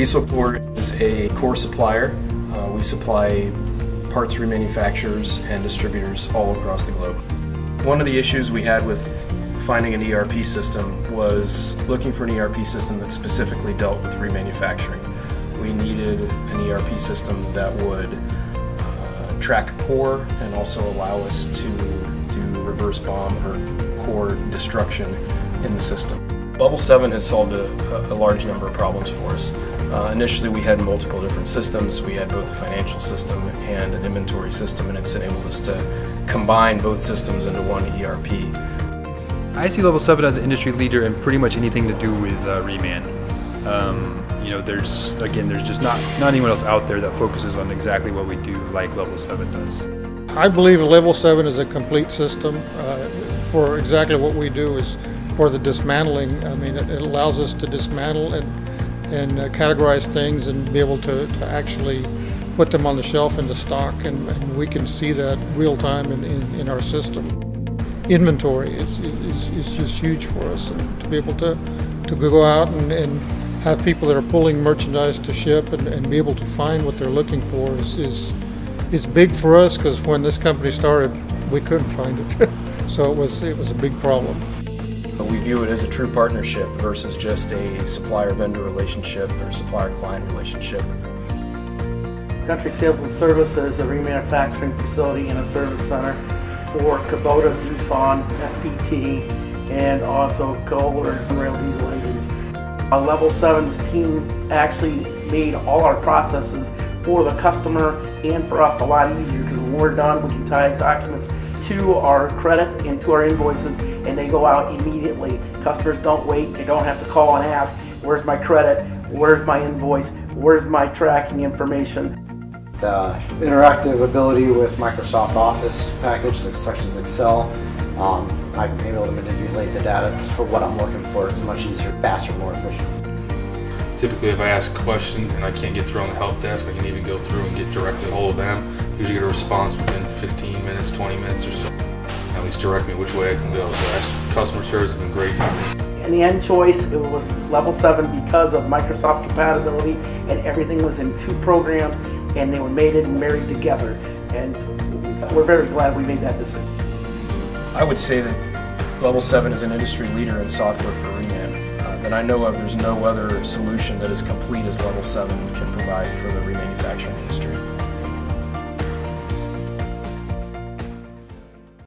DieselCore is a core supplier. We supply parts remanufacturers and distributors all across the globe. One of the issues we had with finding an ERP system was looking for an ERP system that specifically dealt with remanufacturing. We needed an ERP system that would track core and also allow us to do reverse bomb or core destruction in the system. Level 7 has solved a large number of problems for us. Initially we had multiple different systems. We had both a financial system and an inventory system, and it's enabled us to combine both systems into one ERP. I see Level 7 as an industry leader in pretty much anything to do with reman. There's just not anyone else out there that focuses on exactly what we do like Level 7 does. I believe Level 7 is a complete system for exactly what we do is for the dismantling. I mean, it allows us to dismantle and categorize things and be able to actually put them on the shelf into stock, and we can see that real time in our system. Inventory is just huge for us, and to be able to go out and have people that are pulling merchandise to ship and be able to find what they're looking for is big for us, because when this company started we couldn't find it. So it was a big problem. We view it as a true partnership versus just a supplier-vendor relationship or supplier-client relationship. Country Sales and Service is a remanufacturing facility and a service center for Kubota, Doosan, FPT, and also Kohler and rail diesel engines. Level 7's team actually made all our processes for the customer and for us a lot easier, because when we're done we can tie documents to our credits and to our invoices, and they go out immediately. Customers don't wait, they don't have to call and ask, where's my credit, where's my invoice, where's my tracking information. The interactive ability with Microsoft Office package such as Excel, I'm able to manipulate the data for what I'm looking for. It's much easier, faster, more efficient. Typically, if I ask a question and I can't get through on the help desk, I can even go through and get directly a hold of them. Usually get a response within 15 minutes, 20 minutes or so. At least direct me which way I can go. So customer service has been great for me. And the end choice, it was Level 7 because of Microsoft compatibility, and everything was in 2 programs, and they were mated and married together. And we're very glad we made that decision. I would say that Level 7 is an industry leader in software for reman. That I know of, there's no other solution that is complete as Level 7 can provide for the remanufacturing industry.